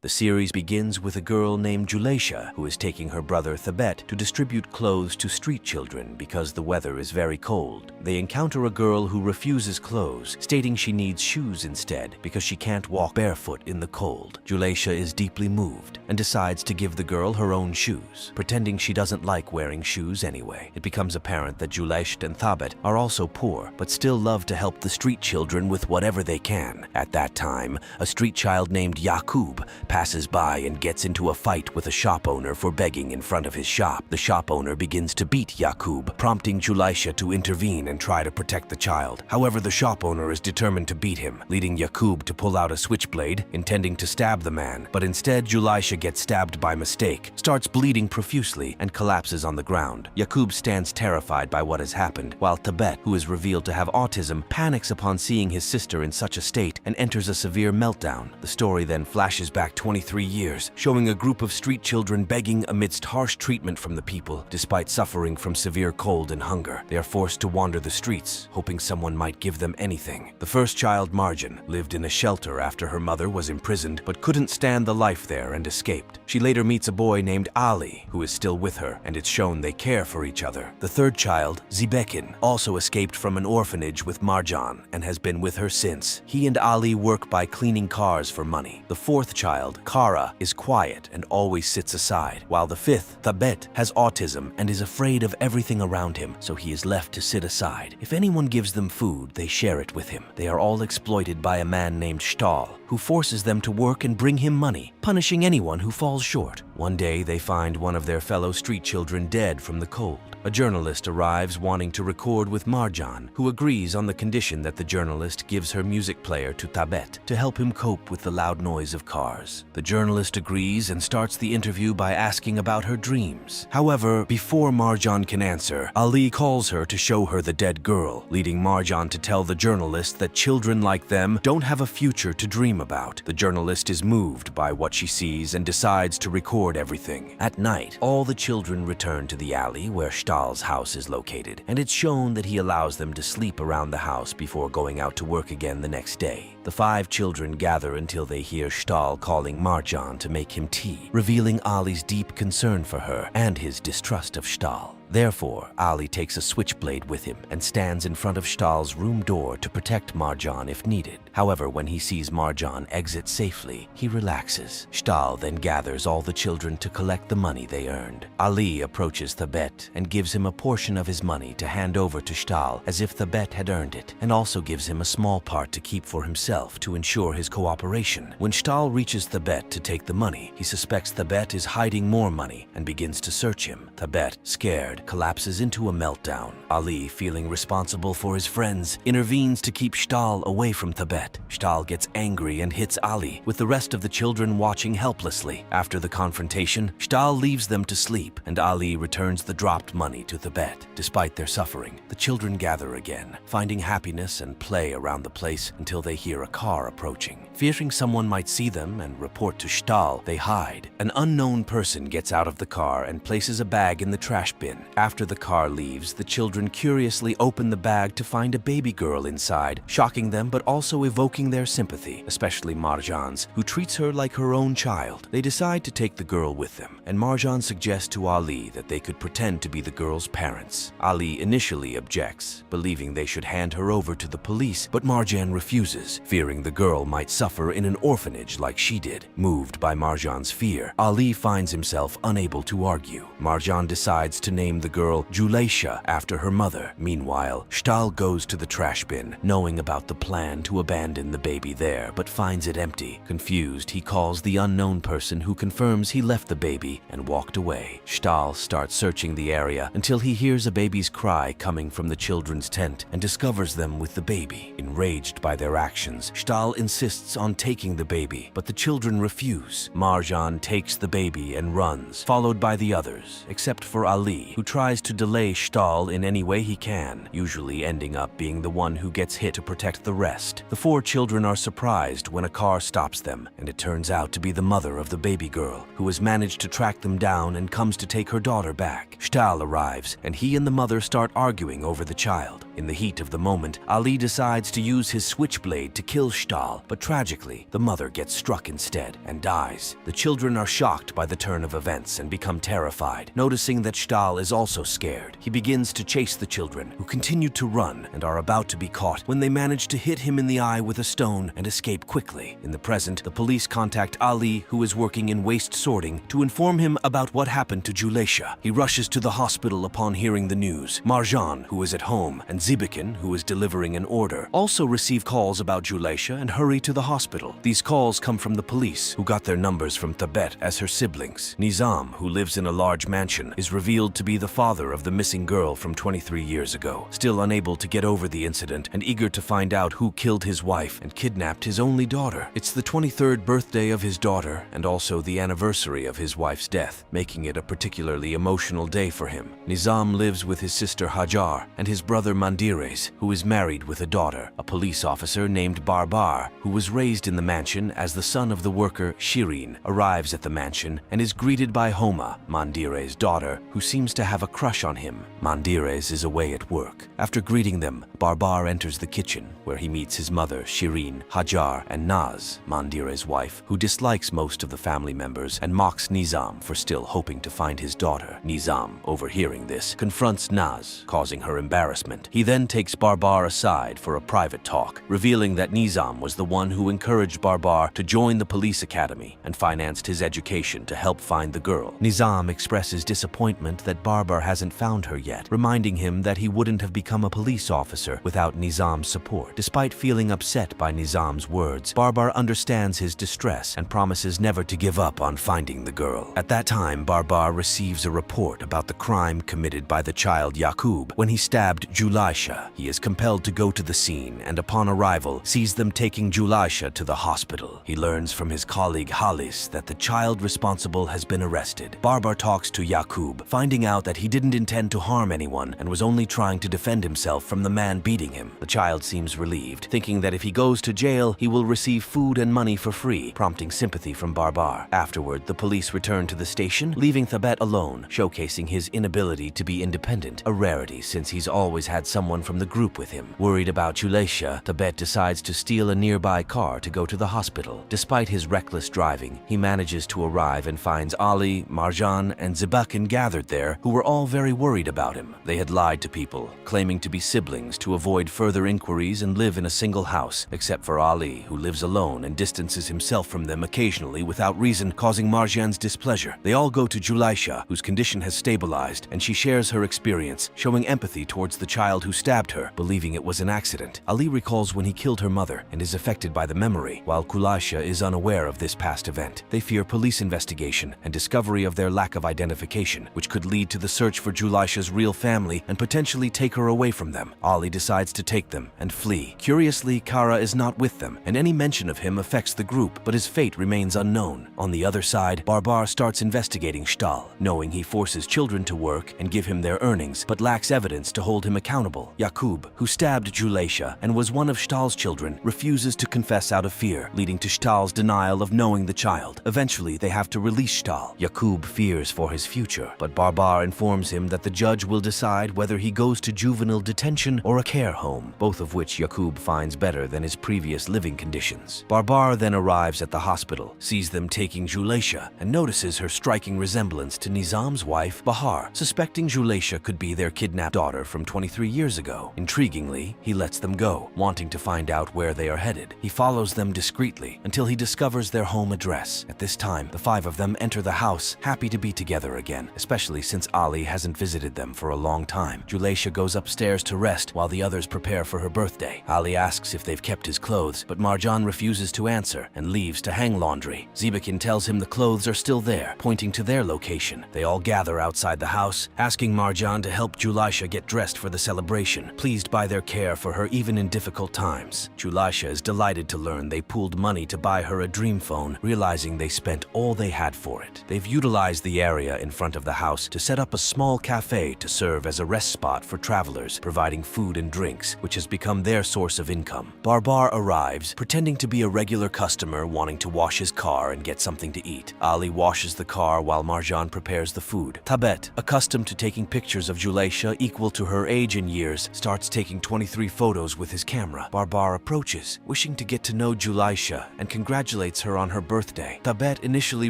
The series begins with a girl named Juleisha who is taking her brother Thabet to distribute clothes to street children because the weather is very cold. They encounter a girl who refuses clothes, stating she needs shoes instead because she can't walk barefoot in the cold. Juleisha is deeply moved and decides to give the girl her own shoes, pretending she doesn't like wearing shoes anyway. It becomes apparent that Juleisha and Thabet are also poor, but still love to help the street children with whatever they can. At that time, a street child named Yakub passes by and gets into a fight with a shop owner for begging in front of his shop. The shop owner begins to beat Yakub, prompting Juleisha to intervene and try to protect the child. However, the shop owner is determined to beat him, leading Yakub to pull out a switchblade, intending to stab the man. But instead, Juleisha gets stabbed by mistake, starts bleeding profusely, and collapses on the ground. Yakub stands terrified by what has happened, while Thabet, who is revealed to have autism, panics upon seeing his sister in such a state and enters a severe meltdown. The story then flashes back 23 years, showing a group of street children begging amidst harsh treatment from the people. Despite suffering from severe cold and hunger, they are forced to wander the streets, hoping someone might give them anything. The first child, Marjan, lived in a shelter after her mother was imprisoned, but couldn't stand the life there and escaped. She later meets a boy named Ali, who is still with her, and it's shown they care for each other. The third child, Zibekin, also escaped from an orphanage with Marjan and has been with her since. He and Ali work by cleaning cars for money. The fourth child, Kara, is quiet and always sits aside, while the fifth, Thabet, has autism and is afraid of everything around him, so he is left to sit aside. If anyone gives them food, they share it with him. They are all exploited by a man named Stahl, who forces them to work and bring him money, punishing anyone who falls short. One day, they find one of their fellow street children dead from the cold. A journalist arrives wanting to record with Marjan, who agrees on the condition that the journalist gives her music player to Thabet to help him cope with the loud noise of cars. The journalist agrees and starts the interview by asking about her dreams. However, before Marjan can answer, Ali calls her to show her the dead girl, leading Marjan to tell the journalist that children like them don't have a future to dream about. The journalist is moved by what she sees and decides to record everything. At night, all the children return to the alley where Stahl's house is located, and it's shown that he allows them to sleep around the house before going out to work again the next day. The 5 children gather until they hear Stahl calling Marjan to make him tea, revealing Ali's deep concern for her and his distrust of Stahl. Therefore, Ali takes a switchblade with him and stands in front of Stahl's room door to protect Marjan if needed. However, when he sees Marjan exit safely, he relaxes. Stahl then gathers all the children to collect the money they earned. Ali approaches Thabet and gives him a portion of his money to hand over to Stahl as if Thabet had earned it, and also gives him a small part to keep for himself to ensure his cooperation. When Stahl reaches Thabet to take the money, he suspects Thabet is hiding more money and begins to search him. Thabet, scared, collapses into a meltdown. Ali, feeling responsible for his friends, intervenes to keep Stahl away from Thabet. Stahl gets angry and hits Ali, with the rest of the children watching helplessly. After the confrontation, Stahl leaves them to sleep, and Ali returns the dropped money to Thabet. Despite their suffering, the children gather again, finding happiness and play around the place until they hear a car approaching. Fearing someone might see them and report to Stahl, they hide. An unknown person gets out of the car and places a bag in the trash bin. After the car leaves, the children curiously open the bag to find a baby girl inside, shocking them but also evoking their sympathy, especially Marjan's, who treats her like her own child. They decide to take the girl with them, and Marjan suggests to Ali that they could pretend to be the girl's parents. Ali initially objects, believing they should hand her over to the police, but Marjan refuses, fearing the girl might suffer in an orphanage like she did. Moved by Marjan's fear, Ali finds himself unable to argue. Marjan decides to name the girl Juleisha after her mother. Meanwhile, Stahl goes to the trash bin, knowing about the plan to abandon the baby there, but finds it empty. Confused, he calls the unknown person who confirms he left the baby and walked away. Stahl starts searching the area until he hears a baby's cry coming from the children's tent and discovers them with the baby. Enraged by their actions, Stahl insists on taking the baby, but the children refuse. Marjan takes the baby and runs, followed by the others, except for Ali, who tries to delay Stahl in any way he can, usually ending up being the one who gets hit to protect the rest. The 4 children are surprised when a car stops them, and it turns out to be the mother of the baby girl, who has managed to track them down and comes to take her daughter back. Stahl arrives, and he and the mother start arguing over the child. In the heat of the moment, Ali decides to use his switchblade to kill Shtal, but tragically, the mother gets struck instead and dies. The children are shocked by the turn of events and become terrified. Noticing that Shtal is also scared, he begins to chase the children, who continue to run and are about to be caught when they manage to hit him in the eye with a stone and escape quickly. In the present, the police contact Ali, who is working in waste sorting, to inform him about what happened to Juleisha. He rushes to the hospital upon hearing the news. Marjan, who is at home, and Zibikin, who is delivering an order, also receive calls about Juleisha and hurry to the hospital. These calls come from the police, who got their numbers from Thabet as her siblings. Nizam, who lives in a large mansion, is revealed to be the father of the missing girl from 23 years ago. Still unable to get over the incident and eager to find out who killed his wife and kidnapped his only daughter. It's the 23rd birthday of his daughter and also the anniversary of his wife's death, making it a particularly emotional day for him. Nizam lives with his sister Hajar and his brother Mandires, who is married with a daughter. A police officer named Barbar, who was raised in the mansion as the son of the worker Shirin, arrives at the mansion and is greeted by Homa, Mandires' daughter, who seems to have a crush on him. Mandires is away at work. After greeting them, Barbar enters the kitchen, where he meets his mother, Shirin, Hajar, and Naz, Mandires' wife, who dislikes most of the family members and mocks Nizam for still hoping to find his daughter. Nizam, overhearing this, confronts Naz, causing her embarrassment. He then takes Barbar aside for a private talk, revealing that Nizam was the one who encouraged Barbar to join the police academy and financed his education to help find the girl. Nizam expresses disappointment that Barbar hasn't found her yet, reminding him that he wouldn't have become a police officer without Nizam's support. Despite feeling upset by Nizam's words, Barbar understands his distress and promises never to give up on finding the girl. At that time, Barbar receives a report about the crime committed by the child Yaqub when he stabbed Juleisha. He is compelled to go to the scene and upon arrival sees them taking Juleisha to the hospital. He learns from his colleague Halis that the child responsible has been arrested. Barbar talks to Yaqub, finding out that he didn't intend to harm anyone and was only trying to defend himself from the man beating him. The child seems relieved, thinking that if he goes to jail, he will receive food and money for free, prompting sympathy from Barbar. Afterward, the police return to the station, leaving Thabet alone, showcasing his inability to be independent, a rarity since he's always had someone from the group with him. Worried about Juleisha, Thabet decides to steal a nearby car to go to the hospital. Despite his reckless driving, he manages to arrive and finds Ali, Marjan, and Zibakin gathered there, who were all very worried about him. They had lied to people, claiming to be siblings to avoid further inquiries and live in a single house, except for Ali, who lives alone and distances himself from them occasionally without reason, causing Marjan's displeasure. They all go to Juleisha, whose condition has stabilized, and she shares her experience, showing empathy towards the child who stabbed her, believing it was an accident. Ali recalls when he killed her mother and is affected by the memory, while Juleisha is unaware of this past event. They fear police investigation and discovery of their lack of identification, which could lead to the search for Juleisha's real family and potentially take her away from them. Ali decides to take them and flee. Curiously, Kara is not with them, and any mention of him affects the group, but his fate remains unknown. On the other side, Barbar starts investigating Shtal, knowing he forces children to work and give him their earnings, but lacks evidence to hold him accountable. Yaqub, who stabbed Juleisha and was one of Shtal's children, refuses to confess out of fear, leading to Shtal's denial of knowing the child. Eventually, they have to release Shtal. Yaqub fears for his future, but Barbar informs him that the judge will decide whether he goes to juvenile detention or a care home, both of which Yaqub finds better than his previous living conditions. Barbar then arrives at the hospital, sees them taking Juleisha, and notices her striking resemblance to Nizam's wife, Bahar, suspecting Juleisha could be their kidnapped daughter from 23 years ago. Intriguingly, he lets them go, wanting to find out where they are headed. He follows them discreetly until he discovers their home address. At this time, the five of them enter the house, happy to be together again, especially since Ali hasn't visited them for a long time. Juleisha goes upstairs to rest while the others prepare for her birthday. Ali asks if they've kept his clothes, but Marjan refuses to answer and leaves to hang laundry. Zibakin tells him the clothes are still there, pointing to their location. They all gather outside the house, asking Marjan to help Juleisha get dressed for the celebration, pleased by their care for her even in difficult times. Juleisha is delighted to learn they pooled money to buy her a dream phone, realizing they spent all they had for it. They've utilized the area in front of the house to set up a small cafe to serve as a rest spot for travelers, providing food and drinks, which has become their source of income. Barbar arrives, pretending to be a regular customer wanting to wash his car and get something to eat. Ali washes the car while Marjan prepares the food. Thabet, accustomed to taking pictures of Juleisha equal to her age and years, starts taking 23 photos with his camera. Barbar approaches approaches, wishing to get to know Julaisha and congratulates her on her birthday. Thabet initially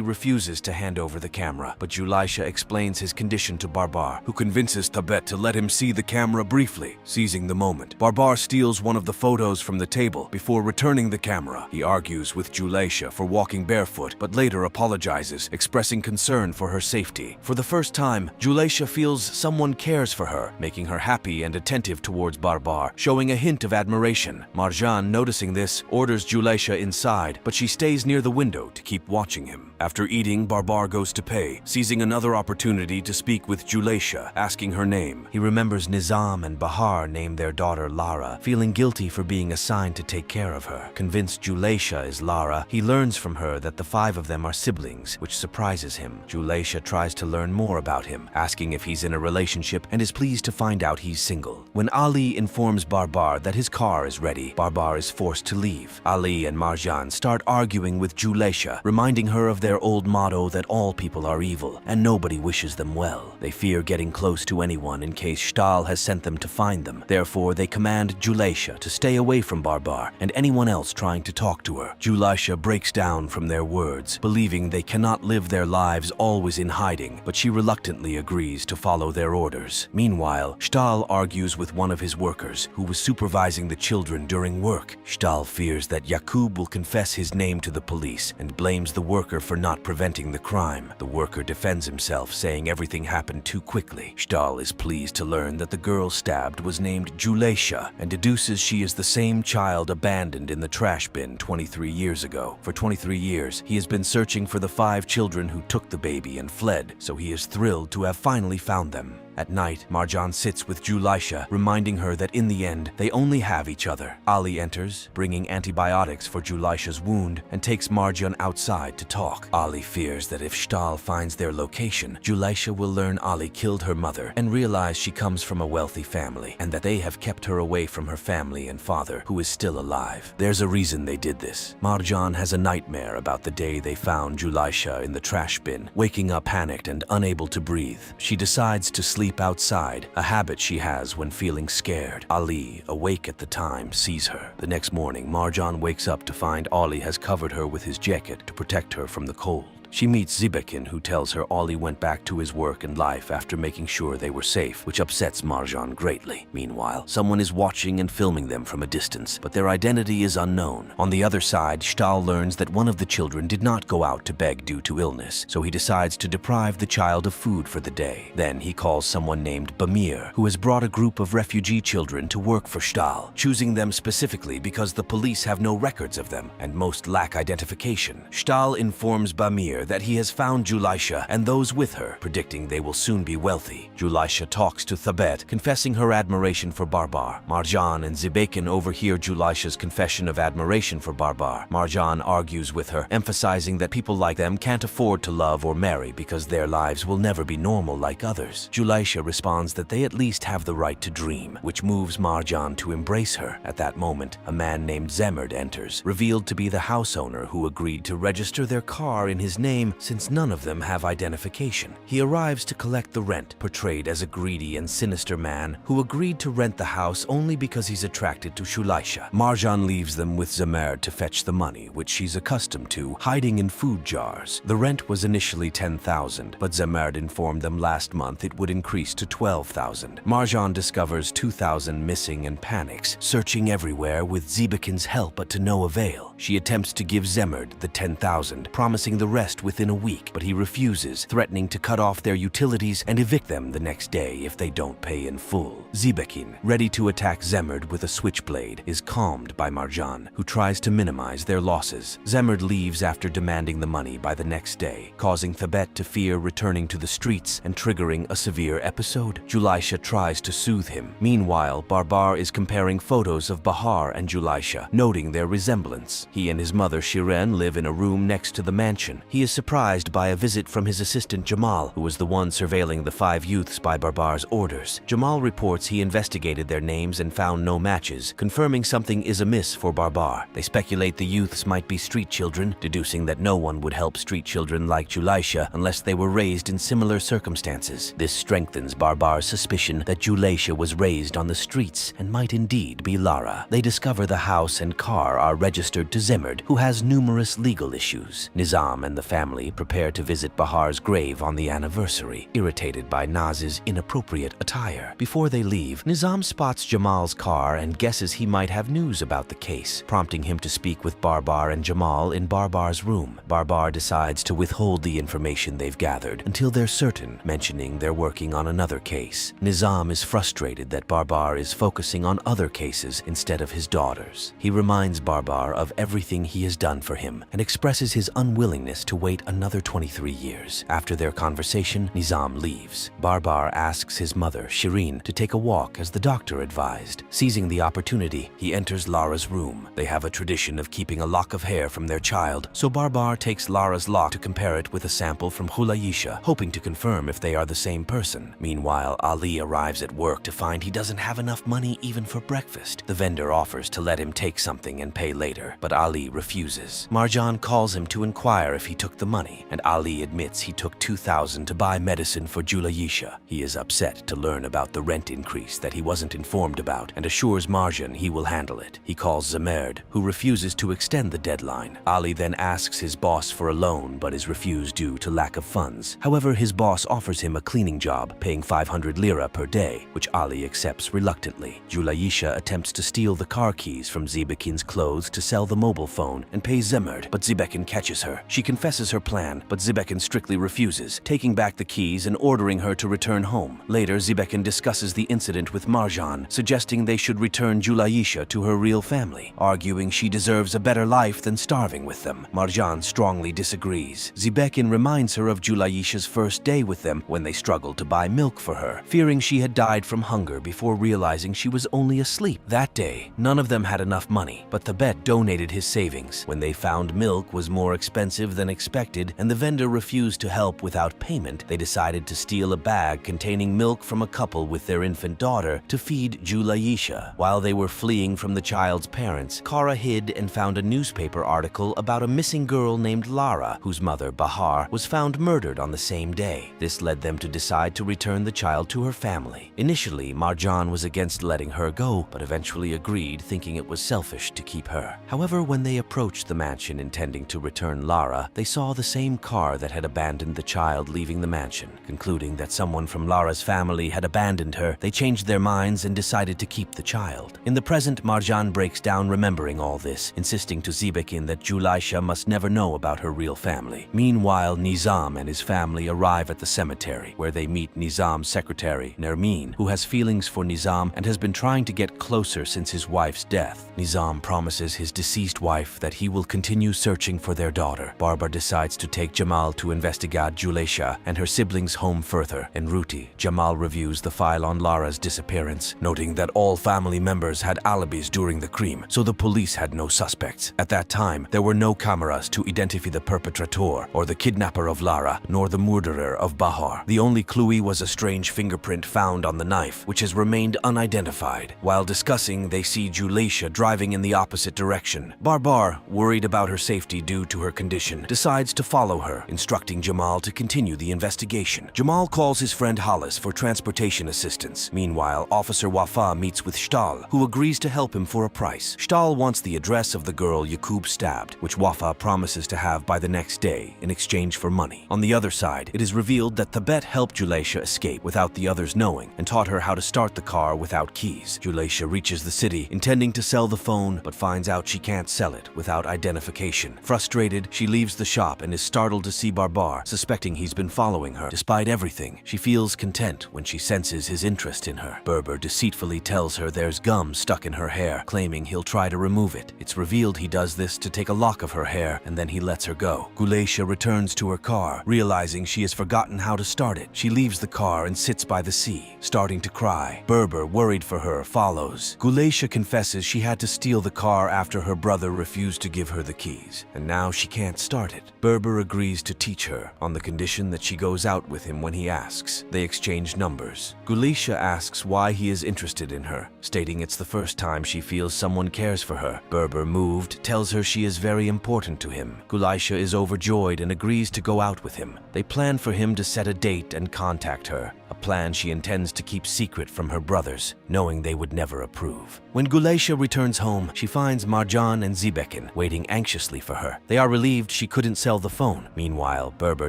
refuses to hand over the camera, but Julaisha explains his condition to Barbar, who convinces Thabet to let him see the camera briefly. Seizing the moment, Barbar steals one of the photos from the table before returning the camera. He argues with Julaisha for walking barefoot, but later apologizes, expressing concern for her safety. For the first time, Julaisha feels someone cares for her, making her happy and attentive towards Barbar, showing a hint of admiration. Marjan, noticing this, orders Julaisha inside, but she stays near the window to keep watching him. After eating, Barbar goes to pay, seizing another opportunity to speak with Julaisha, asking her name. He remembers Nizam and Bahar named their daughter Lara, feeling guilty for being assigned to take care of her. Convinced Julaisha is Lara, he learns from her that the 5 of them are siblings, which surprises him. Julaisha tries to learn more about him, asking if he's in a relationship, and is pleased to find out he's single. When Ali informs Barbar that his car is ready, Barbar is forced to leave. Ali and Marjan start arguing with Julaisha, reminding her of their old motto that all people are evil and nobody wishes them well. They fear getting close to anyone in case Shtal has sent them to find them. Therefore, they command Julaisha to stay away from Barbar and anyone else trying to talk to her. Julaisha breaks down from their words, believing they cannot live their lives always in hiding, but she reluctantly agrees to follow their orders. Meanwhile, Shtal argues with one of his workers, who was supervising the children during work. Shtal fears that Yaqub will confess his name to the police and blames the worker for not preventing the crime. The worker defends himself, saying everything happened too quickly. Shtal is pleased to learn that the girl stabbed was named Julaisha and deduces she is the same child abandoned in the trash bin 23 years ago. For 23 years, he has been searching for the 5 children who took the baby and fled, so he is thrilled to have finally found them. At night, Marjan sits with Julaisha, reminding her that in the end, they only have each other. Ali enters, bringing antibiotics for Julaisha's wound, and takes Marjan outside to talk. Ali fears that if Shtal finds their location, Julaisha will learn Ali killed her mother and realize she comes from a wealthy family, and that they have kept her away from her family and father, who is still alive. There's a reason they did this. Marjan has a nightmare about the day they found Julaisha in the trash bin, waking up panicked and unable to breathe. She decides to sleep outside, a habit she has when feeling scared. Ali, awake at the time, sees her. The next morning, Marjan wakes up to find Ali has covered her with his jacket to protect her from the cold. She meets Zibekin, who tells her Ali went back to his work and life after making sure they were safe, which upsets Marjan greatly. Meanwhile, someone is watching and filming them from a distance, but their identity is unknown. On the other side, Shtal learns that one of the children did not go out to beg due to illness, so he decides to deprive the child of food for the day. Then he calls someone named Bamir, who has brought a group of refugee children to work for Shtal, choosing them specifically because the police have no records of them and most lack identification. Shtal informs Bamir that he has found Julaisha and those with her, predicting they will soon be wealthy. Julaisha talks to Thabet, confessing her admiration for Barbar. Marjan and Zibekin overhear Julaisha's confession of admiration for Barbar. Marjan argues with her, emphasizing that people like them can't afford to love or marry because their lives will never be normal like others. Julaisha responds that they at least have the right to dream, which moves Marjan to embrace her. At that moment, a man named Zemerd enters, revealed to be the house owner who agreed to register their car in his name since none of them have identification. He arrives to collect the rent, portrayed as a greedy and sinister man who agreed to rent the house only because he's attracted to Julaisha. Marjan leaves them with Zemerd to fetch the money, which she's accustomed to, hiding in food jars. The rent was initially 10,000, but Zemerd informed them last month it would increase to 12,000. Marjan discovers 2,000 missing and panics, searching everywhere with Zibekin's help but to no avail. She attempts to give Zemerd the 10,000, promising the rest within a week, but he refuses, threatening to cut off their utilities and evict them the next day if they don't pay in full. Zibekin, ready to attack Zemerd with a switchblade, is calmed by Marjan, who tries to minimize their losses. Zemerd leaves after demanding the money by the next day, causing Thabet to fear returning to the streets and triggering a severe episode. Julaisha tries to soothe him. Meanwhile, Barbar is comparing photos of Bahar and Julaisha, noting their resemblance. He and his mother Shiren live in a room next to the mansion. He is surprised by a visit from his assistant Jamal, who was the one surveilling the 5 youths by Barbar's orders. Jamal reports he investigated their names and found no matches, confirming something is amiss for Barbar. They speculate the youths might be street children, deducing that no one would help street children like Juleisha unless they were raised in similar circumstances. This strengthens Barbar's suspicion that Juleisha was raised on the streets and might indeed be Lara. They discover the house and car are registered to Zemerd, who has numerous legal issues. Nizam and the family prepare to visit Bahar's grave on the anniversary, irritated by Naz's inappropriate attire. Before they leave, Nizam spots Jamal's car and guesses he might have news about the case, prompting him to speak with Barbar and Jamal in Barbar's room. Barbar decides to withhold the information they've gathered until they're certain, mentioning they're working on another case. Nizam is frustrated that Barbar is focusing on other cases instead of his daughters. He reminds Barbar of everything he has done for him and expresses his unwillingness to wait another 23 years. After their conversation, Nizam leaves. Barbar asks his mother, Shireen, to take a walk as the doctor advised. Seizing the opportunity, he enters Lara's room. They have a tradition of keeping a lock of hair from their child, so Barbar takes Lara's lock to compare it with a sample from Juleisha, hoping to confirm if they are the same person. Meanwhile, Ali arrives at work to find he doesn't have enough money even for breakfast. The vendor offers to let him take something and pay later, but Ali refuses. Marjan calls him to inquire if he took the money, and Ali admits he took 2,000 to buy medicine for Juleisha. He is upset to learn about the rent increase that he wasn't informed about and assures Marjan he will handle it. He calls Zemerd, who refuses to extend the deadline. Ali then asks his boss for a loan but is refused due to lack of funds. However, his boss offers him a cleaning job, paying 500 lira per day, which Ali accepts reluctantly. Juleisha attempts to steal the car keys from Zebekin's clothes to sell the mobile phone and pays Zemerd, but Zebekin catches her. She confesses her plan, but Zebekin strictly refuses, taking back the keys and ordering her to return home. Later, Zebekin discusses the incident with Marjan, suggesting they should return Juleisha to her real family, arguing she deserves a better life than starving with them. Marjan strongly disagrees. Zebekin reminds her of Juleisha's first day with them when they struggled to buy milk for her, fearing she had died from hunger before realizing she was only asleep. That day, none of them had enough money, but Thabet donated his savings. When they found milk was more expensive than expected and the vendor refused to help without payment, they decided to steal a bag containing milk from a couple with their infant daughter to feed Juleisha. While they were fleeing from the child's parents, Kara hid and found a newspaper article about a missing girl named Lara, whose mother, Bahar, was found murdered on the same day. This led them to decide to return the child to her family. Initially, Marjan was against letting her go, but eventually agreed, thinking it was selfish to keep her. However, when they approached the mansion intending to return Lara, they saw the same car that had abandoned the child leaving the mansion. Concluding that someone from Lara's family had abandoned her, they changed their minds and decided to keep the child. In the present, Marjan breaks down remembering all this, insisting to Zebekin that Juleisha must never know about her real family. Meanwhile, Nizam and his family arrive at the cemetery, where they meet Nizam's secretary, Nermeen, who has feelings for Nizam and has been trying to get closer since his wife's death. Nizam promises his deceased wife that he will continue searching for their daughter. Barbar decides to take Jamal to investigate Juleisha and her siblings home further. En route, Jamal reviews the file on Lara's disappearance, noting that all family members had alibis during the crime, so the police had no suspects. At that time, there were no cameras to identify the perpetrator or the kidnapper of Lara, nor the murderer of Bahar. The only clue was a strange fingerprint found on the knife, which has remained unidentified. While discussing, they see Juleisha driving in the opposite direction. Barbar, worried about her safety due to her condition, decides to follow her, instructing Jamal to continue the investigation. Jamal calls his friend Hollis for transportation assistance. Meanwhile, Officer Wafa meets with Stahl, who agrees to help him for a price. Stahl wants the address of the girl Yakub stabbed, which Wafa promises to have by the next day in exchange for money. On the other side, it is revealed that Thabet helped Juleisha escape without the others knowing and taught her how to start the car without keys. Juleisha reaches the city, intending to sell the phone, but finds out she can't sell it without identification. Frustrated, she leaves the shop and is startled to see Barbar, suspecting he's been following her. Despite everything, she feels content when she senses his interest in her. Berber deceitfully tells her there's gum stuck in her hair, claiming he'll try to remove it. It's revealed he does this to take a lock of her hair, and then he lets her go. Juleisha returns to her car, realizing she has forgotten how to start it. She leaves the car and sits by the sea, starting to cry. Berber, worried for her, follows. Juleisha confesses she had to steal the car after her brother refused to give her the keys, and now she can't start it. Berber agrees to teach her on the condition that she goes out with him when he asks. They exchange numbers. Guleisha asks why he is interested in her, stating it's the first time she feels someone cares for her. Berber, moved, tells her she is very important to him. Guleisha is overjoyed and agrees to go out with him. They plan for him to set a date and contact her, a plan she intends to keep secret from her brothers, knowing they would never approve. When Guleisha returns home, she finds Marjan and Zebekin waiting anxiously for her. They are relieved she couldn't sell the phone. Meanwhile, Berber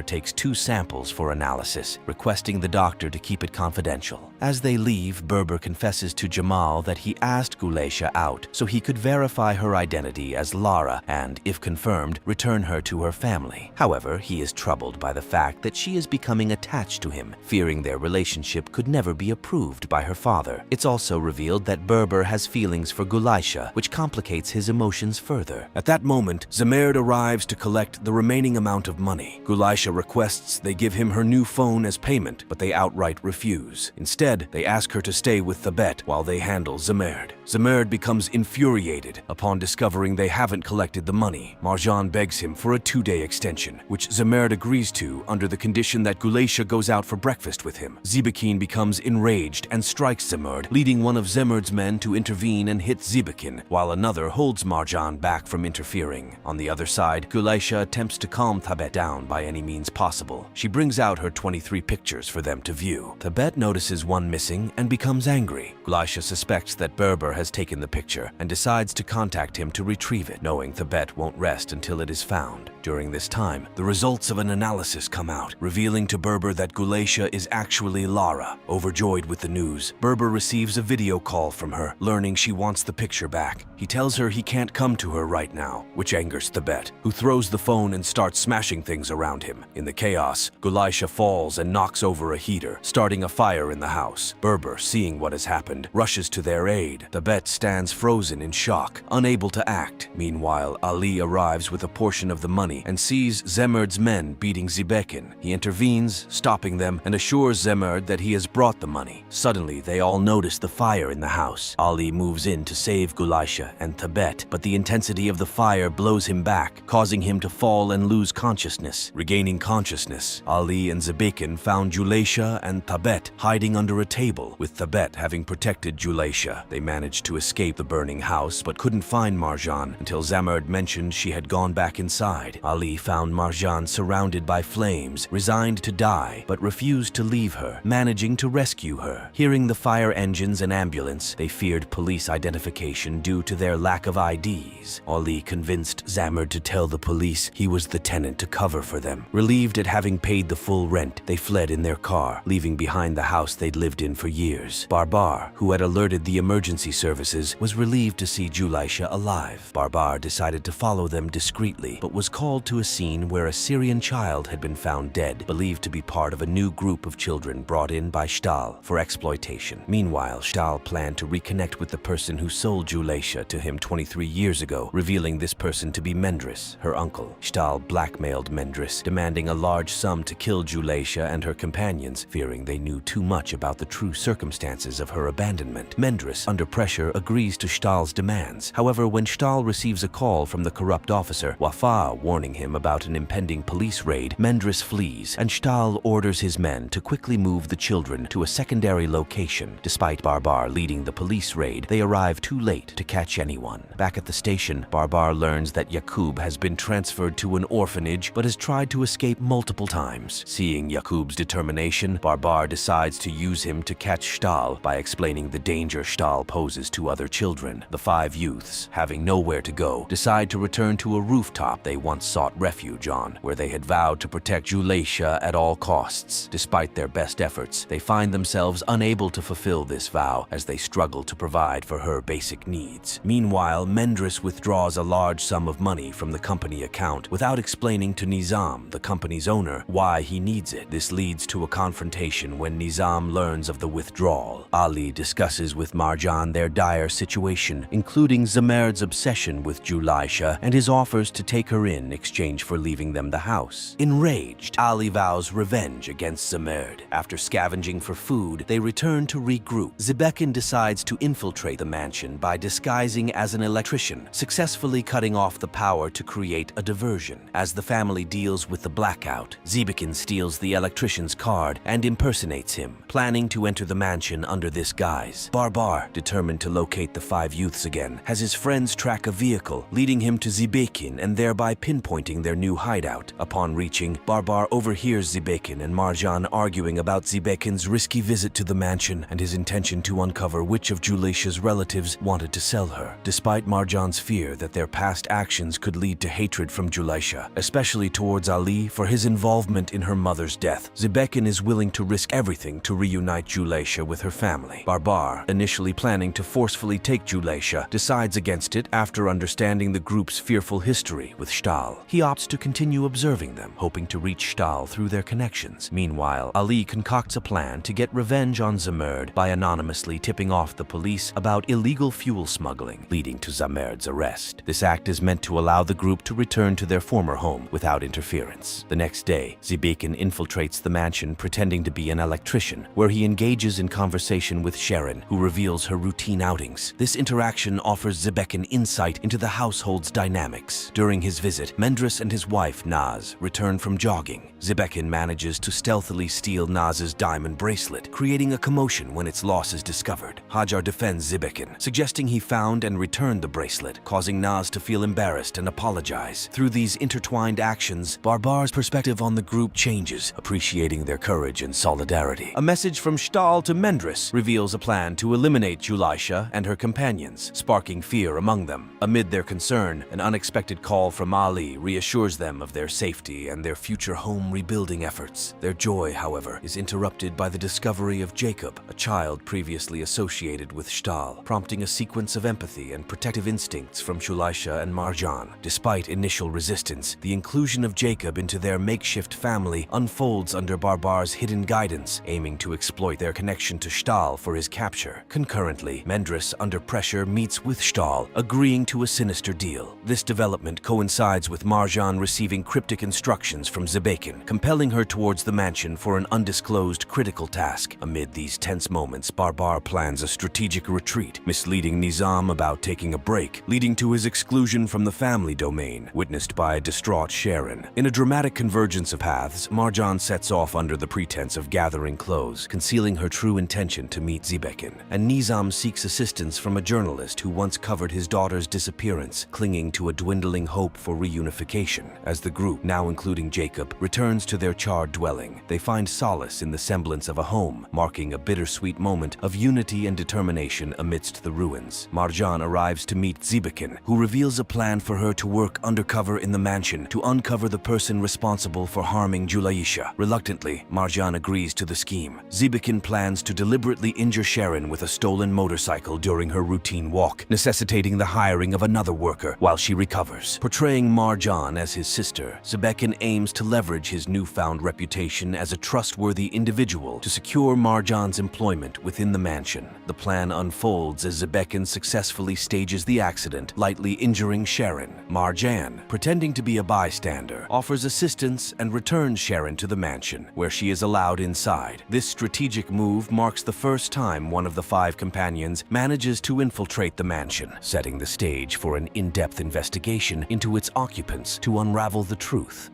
takes 2 samples for analysis, requesting the doctor to keep it confidential. As they leave, Berber confesses to Jamal that he asked Guleisha out so he could verify her identity as Lara and, if confirmed, return her to her family. However, he is troubled by the fact that she is becoming attached to him, fearing their relationship could never be approved by her father. It's also revealed that Berber has feelings for Guleisha, which complicates his emotions further. At that moment, Zemerd arrives to collect the remaining amount of money. Guleisha requests they give him her new phone as payment, but they outright refuse. Instead, they ask her to stay with Thabet while they handle Zemerd. Zemerd becomes infuriated upon discovering they haven't collected the money. Marjan begs him for a 2-day extension, which Zemerd agrees to under the condition that Guleisha goes out for breakfast with him. Zebekin becomes enraged and strikes Zemerd, leading one of Zemerd's men to intervene and hit Zebekin, while another holds Marjan back from interfering. On the other side, Guleisha attempts to calm Thabet down by any means possible. She brings out her 23 pictures for them to view. Thabet notices one missing and becomes angry. Guleisha suspects that Berber has taken the picture and decides to contact him to retrieve it, knowing Thabet won't rest until it is found. During this time, the results of an analysis come out, revealing to Berber that Guleisha is actually Lara. Overjoyed with the news, Berber receives a video call from her, learning she wants the picture back. He tells her he can't come to her right now, which angers Thabet, who throws the phone and starts smashing things around him. In the chaos, Guleisha falls and knocks over a heater, starting a fire in the house. Berber, seeing what has happened, rushes to their aid. Thabet stands frozen in shock, unable to act. Meanwhile, Ali arrives with a portion of the money and sees Zemerd's men beating Zebekin. He intervenes, stopping them, and assures Zemerd that he has brought the money. Suddenly, they all notice the fire in the house. Ali moves in to save Guleisha and Thabet, but the intensity of the fire blows him back, causing him to fall and lose consciousness. Regaining consciousness, Ali and Zebekin found Guleisha and Thabet hiding under a table, with Thabet having protected Guleisha. They managed to escape the burning house, but couldn't find Marjan until Zemerd mentioned she had gone back inside. Ali found Marjan surrounded by flames, resigned to die, but refused to leave her, managing to rescue her. Hearing the fire engines and ambulance, they feared police identification due to their lack of IDs. Ali convinced Zemerd to tell the police he was the tenant to cover for them. Relieved at having paid the full rent, they fled in their car, leaving behind the house they'd lived in for years. Barbar, who had alerted the emergency services, was relieved to see Guleisha alive. Barbar decided to follow them discreetly, but was called to a scene where a Syrian child had been found dead, believed to be part of a new group of children brought in by Stahl for exploitation. Meanwhile, Stahl planned to reconnect with the person who sold Guleisha to him 23 years ago, revealing this person to be Mendris, her uncle. Stahl blackmailed Mendris, demanding a large sum to kill Guleisha and her companions, fearing they knew too much about the true circumstances of her abandonment. Mendris, under pressure, agrees to Stahl's demands. However, when Stahl receives a call from the corrupt officer, Wafa, warning him about an impending police raid, Mendris flees, and Stahl orders his men to quickly move the children to a secondary location. Despite Barbar leading the police raid, they arrive too late to catch anyone. Back at the station, Barbar learns that Yaqub has been transferred to an orphanage but has tried to escape multiple times. Seeing Yaqub's determination, Barbar decides to use him to catch Stahl by explaining the danger Stahl poses to other children. The 5 youths, having nowhere to go, decide to return to a rooftop they once sought refuge on, where they had vowed to protect Guleisha at all costs. Despite their best efforts, they find themselves unable to fulfill this vow as they struggle to provide for her basic needs. Meanwhile, Mendris withdraws a large sum of money from the company account without explaining to Nizam, the company's owner, why he needs it. This leads to a confrontation when Nizam learns learns of the withdrawal. Ali discusses with Marjan their dire situation, including Zamerd's obsession with Julaisha and his offers to take her in exchange for leaving them the house. Enraged, Ali vows revenge against Zamerd. After scavenging for food, they return to regroup. Zebekin decides to infiltrate the mansion by disguising as an electrician, successfully cutting off the power to create a diversion. As the family deals with the blackout, Zebekin steals the electrician's card and impersonates him, planning to enter the mansion under this guise. Barbar, determined to locate the 5 youths again, has his friends track a vehicle, leading him to Zebekin and thereby pinpointing their new hideout. Upon reaching, Barbar overhears Zebekin and Marjan arguing about Zebekin's risky visit to the mansion and his intention to uncover which of Julaisha's relatives wanted to sell her. Despite Marjan's fear that their past actions could lead to hatred from Julaisha, especially towards Ali for his involvement in her mother's death, Zebekin is willing to risk everything to reunite Julaisha with her family. Barbar, initially planning to forcefully take Julaisha, decides against it after understanding the group's fearful history with Stahl. He opts to continue observing them, hoping to reach Stahl through their connections. Meanwhile, Ali concocts a plan to get revenge on Zamerd by anonymously tipping off the police about illegal fuel smuggling, leading to Zamerd's arrest. This act is meant to allow the group to return to their former home without interference. The next day, Zebekin infiltrates the mansion pretending to be an electrician, where he engages in conversation with Sharon, who reveals her routine outings. This interaction offers Zebekin insight into the household's dynamics. During his visit, Mendris and his wife, Naz, return from jogging. Zebekin manages to stealthily steal Naz's diamond bracelet, creating a commotion when its loss is discovered. Hajar defends Zebekin, suggesting he found and returned the bracelet, causing Naz to feel embarrassed and apologize. Through these intertwined actions, Barbar's perspective on the group changes, appreciating their courage and solidarity. A message from Stahl to Mendris reveals a plan to eliminate Julaisha and her companions, sparking fear among them. Amid their concern, an unexpected call from Ali reassures them of their safety and their future home rebuilding efforts. Their joy, however, is interrupted by the discovery of Jacob, a child previously associated with Stahl, prompting a sequence of empathy and protective instincts from Julaisha and Marjan. Despite initial resistance, the inclusion of Jacob into their makeshift family unfolds under Barbar's hidden guidance, aiming to exploit their connection to Stahl for his capture. Concurrently, Mendris, under pressure, meets with Stahl, agreeing to a sinister deal. This development coincides with Marjan receiving cryptic instructions from Zebekin, compelling her towards the mansion for an undisclosed critical task. Amid these tense moments, Barbar plans a strategic retreat, misleading Nizam about taking a break, leading to his exclusion from the family domain, witnessed by a distraught Sharon. In a dramatic convergence of paths, Marjan sets off under the pretense of gathering clothes, concealing her true intention to meet Zebekin. And Nizam seeks assistance from a journalist who once covered his daughter's disappearance, clinging to a dwindling hope for reunification. As the group, now including Jacob, returns to their charred dwelling, they find solace in the semblance of a home, marking a bittersweet moment of unity and determination amidst the ruins. Marjan arrives to meet Zebekin, who reveals a plan for her to work undercover in the mansion to uncover the person responsible for harming Julaisha. Reluctantly, Marjan agrees to the scheme. Zebekin plans to deliberately injure Sharon with a stolen motorcycle during her routine walk, necessitating the hiring of another worker while she recovers. Portraying Marjan as his sister, Zebekin aims to leverage his newfound reputation as a trustworthy individual to secure Marjan's employment within the mansion. The plan unfolds as Zebekin successfully stages the accident, lightly injuring Sharon. Marjan, pretending to be a bystander, offers assistance and returns Sharon to the mansion, where she is allowed inside. This strategic move marks the first time one of the 5 companions manages to infiltrate the mansion, setting the stage for an in-depth investigation into its occupants to unravel the truth.